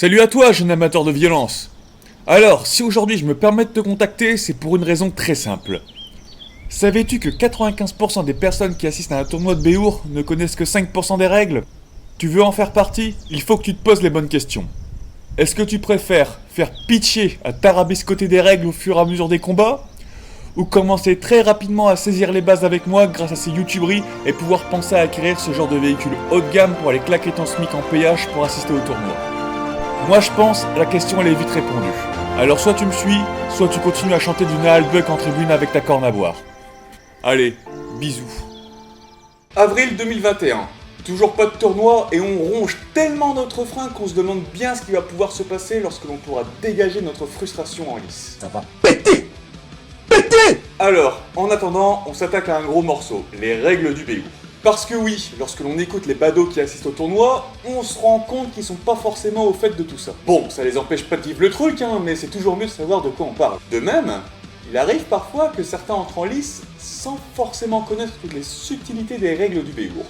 Salut à toi, jeune amateur de violence. Alors, si aujourd'hui je me permets de te contacter, c'est pour une raison très simple. Savais-tu que 95% des personnes qui assistent à un tournoi de Béour ne connaissent que 5% des règles? Tu veux en faire partie? Il faut que tu te poses les bonnes questions. Est-ce que tu préfères faire pitcher à tarabiscoter des règles au fur et à mesure des combats? Ou commencer très rapidement à saisir les bases avec moi grâce à ces youtuberies et pouvoir penser à acquérir ce genre de véhicule haut de gamme pour aller claquer ton SMIC en péage pour assister au tournoi? Moi je pense, la question elle est vite répondue. Alors soit tu me suis, soit tu continues à chanter du Naalbuck en tribune avec ta corne à boire. Allez, bisous. Avril 2021. Toujours pas de tournoi et on ronge tellement notre frein qu'on se demande bien ce qui va pouvoir se passer lorsque l'on pourra dégager notre frustration en lice. Ça va péter! Péter! Alors, en attendant, on s'attaque à un gros morceau, les règles du Béour. Parce que oui, lorsque l'on écoute les badauds qui assistent au tournoi, on se rend compte qu'ils sont pas forcément au fait de tout ça. Bon, ça les empêche pas de vivre le truc, mais c'est toujours mieux de savoir de quoi on parle. De même, il arrive parfois que certains entrent en lice sans forcément connaître toutes les subtilités des règles du Béour.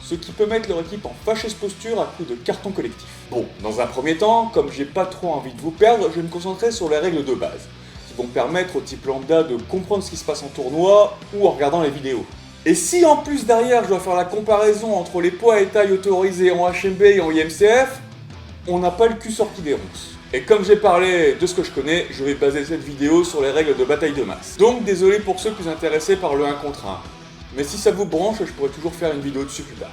Ce qui peut mettre leur équipe en fâcheuse posture à coup de carton collectif. Bon, dans un premier temps, comme j'ai pas trop envie de vous perdre, je vais me concentrer sur les règles de base, qui vont permettre au type lambda de comprendre ce qui se passe en tournoi ou en regardant les vidéos. Et si en plus derrière je dois faire la comparaison entre les poids et tailles autorisés en HMB et en IMCF, on n'a pas le cul sorti des ronces. Et comme j'ai parlé de ce que je connais, je vais baser cette vidéo sur les règles de bataille de masse. Donc désolé pour ceux plus intéressés par le 1 contre 1. Mais si ça vous branche, je pourrais toujours faire une vidéo dessus plus tard.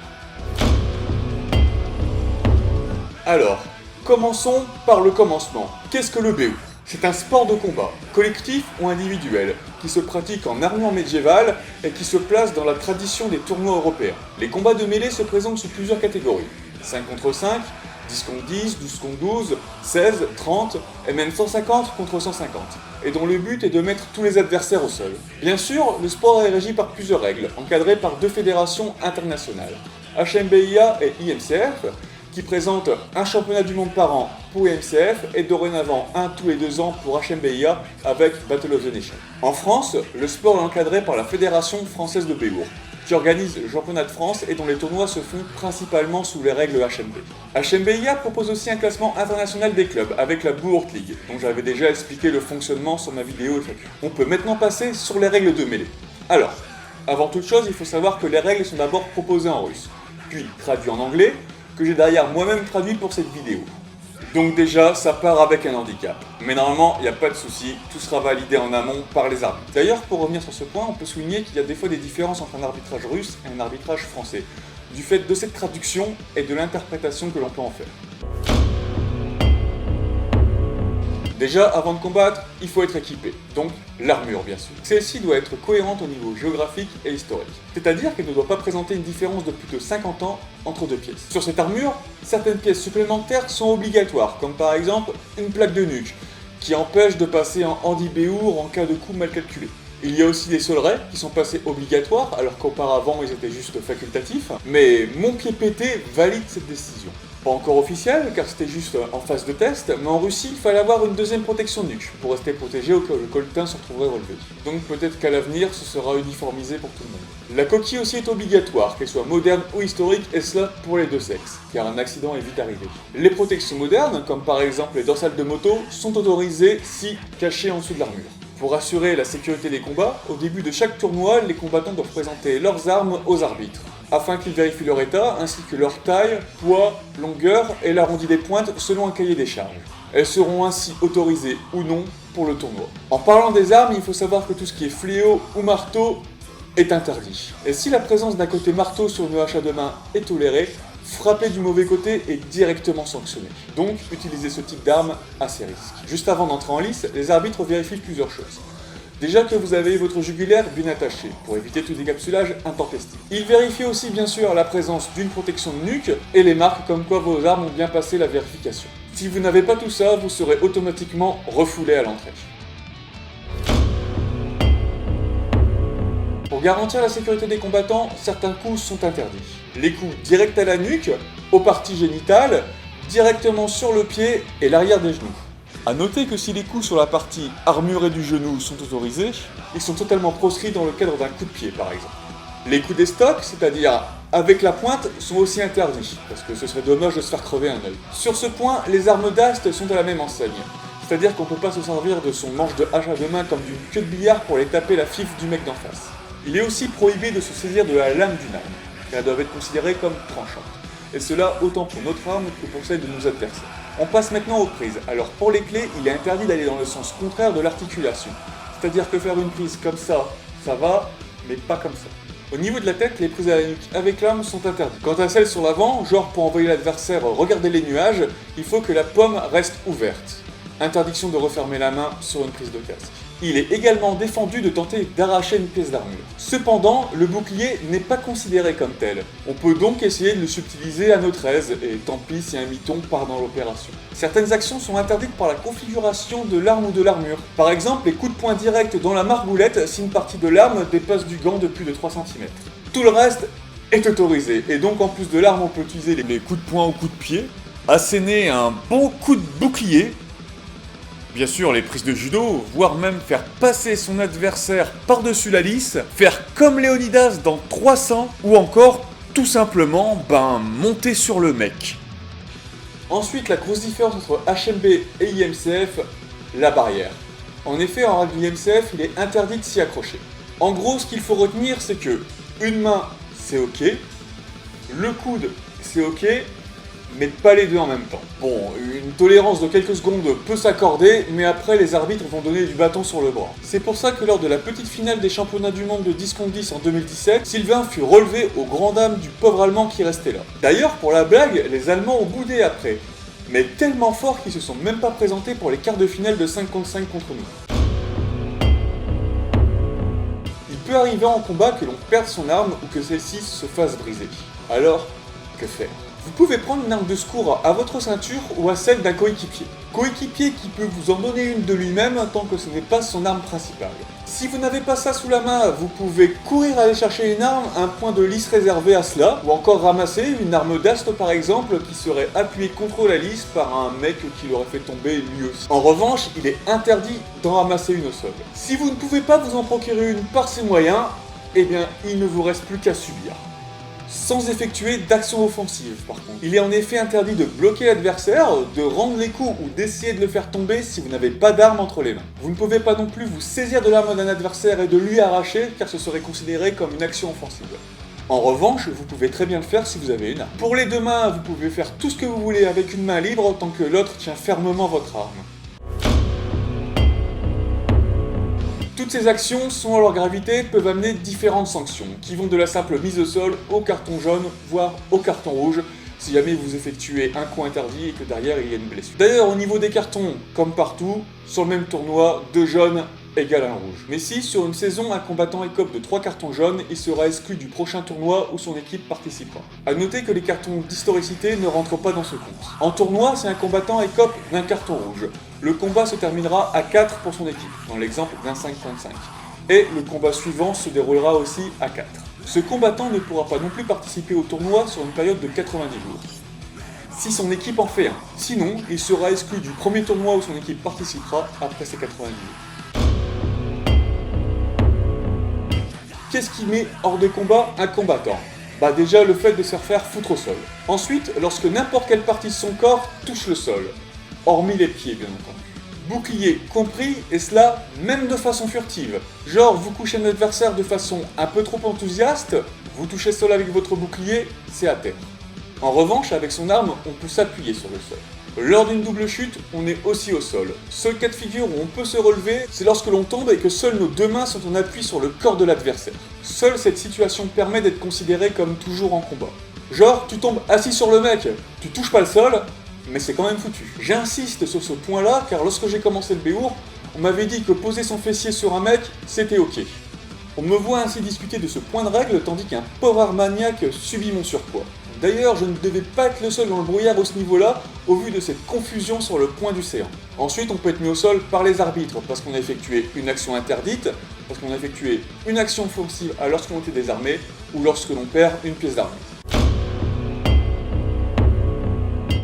Alors, commençons par le commencement. Qu'est-ce que le Béour? C'est un sport de combat, collectif ou individuel, qui se pratique en armure médiévale et qui se place dans la tradition des tournois européens. Les combats de mêlée se présentent sous plusieurs catégories. 5 contre 5, 10 contre 10, 12 contre 12, 16, 30 et même 150 contre 150, et dont le but est de mettre tous les adversaires au sol. Bien sûr, le sport est régi par plusieurs règles, encadrées par deux fédérations internationales, HMBIA et IMCF, qui présentent un championnat du monde par an pour IMCF et dorénavant un tous les 2 ans pour HMBIA avec Battle of the Nation. En France, le sport est encadré par la Fédération française de Béour, qui organise le championnat de France et dont les tournois se font principalement sous les règles HMB. HMBIA propose aussi un classement international des clubs avec la Bourt League, dont j'avais déjà expliqué le fonctionnement sur ma vidéo FAQ. On peut maintenant passer sur les règles de mêlée. Alors, avant toute chose, il faut savoir que les règles sont d'abord proposées en russe, puis traduites en anglais, que j'ai d'ailleurs moi-même traduit pour cette vidéo. Donc déjà, ça part avec un handicap. Mais normalement, il n'y a pas de souci, tout sera validé en amont par les arbitres. D'ailleurs, pour revenir sur ce point, on peut souligner qu'il y a des fois des différences entre un arbitrage russe et un arbitrage français, du fait de cette traduction et de l'interprétation que l'on peut en faire. Déjà, avant de combattre, il faut être équipé, donc l'armure bien sûr. Celle-ci doit être cohérente au niveau géographique et historique, c'est-à-dire qu'elle ne doit pas présenter une différence de plus de 50 ans entre deux pièces. Sur cette armure, certaines pièces supplémentaires sont obligatoires, comme par exemple une plaque de nuque, qui empêche de passer en handi Béour en cas de coup mal calculé. Il y a aussi des solerets qui sont passés obligatoires, alors qu'auparavant ils étaient juste facultatifs, mais mon pied pété valide cette décision. Pas encore officiel, car c'était juste en phase de test, mais en Russie, il fallait avoir une deuxième protection nuque, pour rester protégé au cas où le colletin se retrouverait relevé. Donc peut-être qu'à l'avenir, ce sera uniformisé pour tout le monde. La coquille aussi est obligatoire, qu'elle soit moderne ou historique, et cela pour les deux sexes, car un accident est vite arrivé. Les protections modernes, comme par exemple les dorsales de moto, sont autorisées si cachées en dessous de l'armure. Pour assurer la sécurité des combats, au début de chaque tournoi, les combattants doivent présenter leurs armes aux arbitres, afin qu'ils vérifient leur état, ainsi que leur taille, poids, longueur et l'arrondi des pointes selon un cahier des charges. Elles seront ainsi autorisées ou non pour le tournoi. En parlant des armes, il faut savoir que tout ce qui est fléau ou marteau est interdit. Et si la présence d'un côté marteau sur une hache à deux mains est tolérée, frapper du mauvais côté est directement sanctionné. Donc, utilisez ce type d'arme à ses risques. Juste avant d'entrer en lice, les arbitres vérifient plusieurs choses. Déjà que vous avez votre jugulaire bien attaché, pour éviter tout décapsulage intempestif. Ils vérifient aussi bien sûr la présence d'une protection de nuque et les marques comme quoi vos armes ont bien passé la vérification. Si vous n'avez pas tout ça, vous serez automatiquement refoulé à l'entrée. Pour garantir la sécurité des combattants, certains coups sont interdits. Les coups directs à la nuque, aux parties génitales, directement sur le pied et l'arrière des genoux. A noter que si les coups sur la partie armurée du genou sont autorisés, ils sont totalement proscrits dans le cadre d'un coup de pied par exemple. Les coups des stocks, c'est-à-dire avec la pointe, sont aussi interdits, parce que ce serait dommage de se faire crever un œil. Sur ce point, les armes d'ast sont à la même enseigne. C'est-à-dire qu'on peut pas se servir de son manche de hache à deux mains comme d'une queue de billard pour aller taper la fif du mec d'en face. Il est aussi prohibé de se saisir de la lame d'une arme, car elles doivent être considérées comme tranchantes. Et cela autant pour notre arme que pour celle de nos adversaires. On passe maintenant aux prises. Alors pour les clés, il est interdit d'aller dans le sens contraire de l'articulation. C'est-à-dire que faire une prise comme ça va, mais pas comme ça. Au niveau de la tête, les prises à la nuque avec l'arme sont interdites. Quant à celles sur l'avant, genre pour envoyer l'adversaire regarder les nuages, il faut que la paume reste ouverte. Interdiction de refermer la main sur une prise de casque. Il est également défendu de tenter d'arracher une pièce d'armure. Cependant, le bouclier n'est pas considéré comme tel. On peut donc essayer de le subtiliser à notre aise, et tant pis si un miton part dans l'opération. Certaines actions sont interdites par la configuration de l'arme ou de l'armure. Par exemple, les coups de poing directs dans la margoulette si une partie de l'arme dépasse du gant de plus de 3 cm. Tout le reste est autorisé, et donc en plus de l'arme, on peut utiliser les coups de poing ou coups de pied, asséner un bon coup de bouclier, bien sûr les prises de judo, voire même faire passer son adversaire par-dessus la lisse, faire comme Léonidas dans 300, ou encore tout simplement, monter sur le mec. Ensuite, la grosse différence entre HMB et IMCF, la barrière. En effet, en règle du IMCF, il est interdit de s'y accrocher. En gros, ce qu'il faut retenir, c'est que une main, c'est ok, le coude, c'est ok, mais pas les deux en même temps. Bon, une tolérance de quelques secondes peut s'accorder, mais après les arbitres vont donner du bâton sur le bras. C'est pour ça que lors de la petite finale des championnats du monde de 10 contre 10 en 2017, Sylvain fut relevé aux grandes dames du pauvre Allemand qui restait là. D'ailleurs, pour la blague, les Allemands ont boudé après, mais tellement fort qu'ils se sont même pas présentés pour les quarts de finale de 5 contre 5 contre nous. Il peut arriver en combat que l'on perde son arme ou que celle-ci se fasse briser. Alors, que faire ? Vous pouvez prendre une arme de secours à votre ceinture ou à celle d'un coéquipier. Coéquipier qui peut vous en donner une de lui-même tant que ce n'est pas son arme principale. Si vous n'avez pas ça sous la main, vous pouvez courir aller chercher une arme, un point de lisse réservé à cela, ou encore ramasser une arme d'ast par exemple qui serait appuyée contre la lisse par un mec qui l'aurait fait tomber lui aussi. En revanche, il est interdit d'en ramasser une au sol. Si vous ne pouvez pas vous en procurer une par ces moyens, eh bien il ne vous reste plus qu'à subir. Sans effectuer d'action offensive par contre. Il est en effet interdit de bloquer l'adversaire, de rendre les coups ou d'essayer de le faire tomber si vous n'avez pas d'arme entre les mains. Vous ne pouvez pas non plus vous saisir de l'arme d'un adversaire et de lui arracher car ce serait considéré comme une action offensive. En revanche, vous pouvez très bien le faire si vous avez une arme. Pour les deux mains, vous pouvez faire tout ce que vous voulez avec une main libre tant que l'autre tient fermement votre arme. Toutes ces actions, selon leur gravité, peuvent amener différentes sanctions, qui vont de la simple mise au sol au carton jaune, voire au carton rouge, si jamais vous effectuez un coup interdit et que derrière il y a une blessure. D'ailleurs, au niveau des cartons, comme partout, sur le même tournoi, 2 jaunes égale 1 rouge. Mais si, sur une saison, un combattant écope de 3 cartons jaunes, il sera exclu du prochain tournoi où son équipe participera. A noter que les cartons d'historicité ne rentrent pas dans ce compte. En tournoi, si un combattant écope d'un carton rouge, le combat se terminera à 4 pour son équipe, dans l'exemple d'un 5 contre 5. Et le combat suivant se déroulera aussi à 4. Ce combattant ne pourra pas non plus participer au tournoi sur une période de 90 jours. Si son équipe en fait un. Sinon, il sera exclu du premier tournoi où son équipe participera après ces 90 jours. Qu'est-ce qui met hors de combat un combattant ? Déjà le fait de se faire foutre au sol. Ensuite, lorsque n'importe quelle partie de son corps touche le sol. Hormis les pieds bien entendu. Bouclier compris, et cela même de façon furtive. Genre vous couchez un adversaire de façon un peu trop enthousiaste, vous touchez le sol avec votre bouclier, c'est à terre. En revanche, avec son arme, on peut s'appuyer sur le sol. Lors d'une double chute, on est aussi au sol. Seul cas de figure où on peut se relever, c'est lorsque l'on tombe et que seules nos deux mains sont en appui sur le corps de l'adversaire. Seule cette situation permet d'être considéré comme toujours en combat. Genre, tu tombes assis sur le mec, tu touches pas le sol, mais c'est quand même foutu. J'insiste sur ce point-là, car lorsque j'ai commencé le Béour, on m'avait dit que poser son fessier sur un mec, c'était ok. On me voit ainsi discuter de ce point de règle, tandis qu'un pauvre armagnac subit mon surpoids. D'ailleurs, je ne devais pas être le seul dans le brouillard à ce niveau-là, au vu de cette confusion sur le point du séant. Ensuite, on peut être mis au sol par les arbitres, parce qu'on a effectué une action interdite, parce qu'on a effectué une action offensive lorsqu'on était désarmé, ou lorsque l'on perd une pièce d'armure.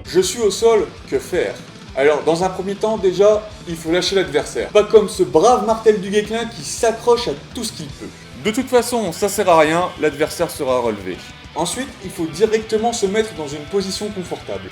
Je suis au sol, que faire ? Alors, dans un premier temps, déjà, il faut lâcher l'adversaire. Pas comme ce brave Martel du Guesclin qui s'accroche à tout ce qu'il peut. De toute façon, ça sert à rien, l'adversaire sera relevé. Ensuite, il faut directement se mettre dans une position confortable.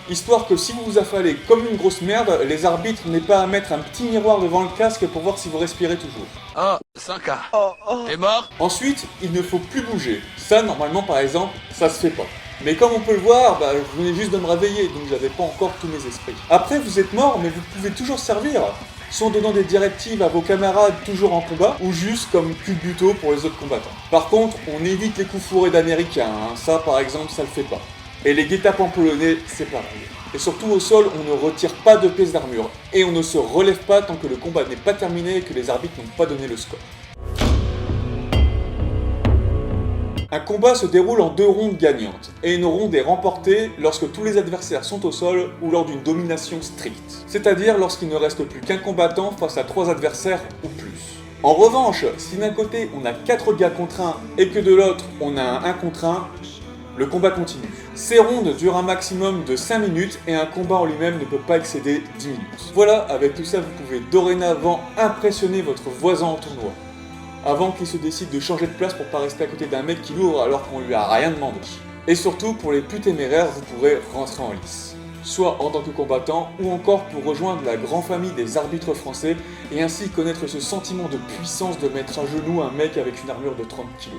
Histoire que si vous vous affalez comme une grosse merde, les arbitres n'aient pas à mettre un petit miroir devant le casque pour voir si vous respirez toujours. Oh, 5K. T'es mort? Ensuite, il ne faut plus bouger. Ça, normalement, par exemple, ça se fait pas. Mais comme on peut le voir, je venais juste de me réveiller, donc j'avais pas encore tous mes esprits. Après, vous êtes mort, mais vous pouvez toujours servir. Soit en donnant des directives à vos camarades toujours en combat, ou juste comme culbuto pour les autres combattants. Par contre, on évite les coups fourrés d'américains, hein. Ça par exemple, ça le fait pas. Et les guet-apens polonais, c'est pareil. Et surtout au sol, on ne retire pas de pièces d'armure, et on ne se relève pas tant que le combat n'est pas terminé et que les arbitres n'ont pas donné le score. Un combat se déroule en 2 rondes gagnantes, et une ronde est remportée lorsque tous les adversaires sont au sol ou lors d'une domination stricte, c'est-à-dire lorsqu'il ne reste plus qu'un combattant face à 3 adversaires ou plus. En revanche, si d'un côté on a 4 gars contre 1 et que de l'autre on a un 1 contre 1, le combat continue. Ces rondes durent un maximum de 5 minutes et un combat en lui-même ne peut pas excéder 10 minutes. Voilà, avec tout ça vous pouvez dorénavant impressionner votre voisin en tournoi, avant qu'il se décide de changer de place pour pas rester à côté d'un mec qui l'ouvre alors qu'on lui a rien demandé. Et surtout, pour les plus téméraires, vous pourrez rentrer en lice. Soit en tant que combattant, ou encore pour rejoindre la grande famille des arbitres français, et ainsi connaître ce sentiment de puissance de mettre à genoux un mec avec une armure de 30 kg.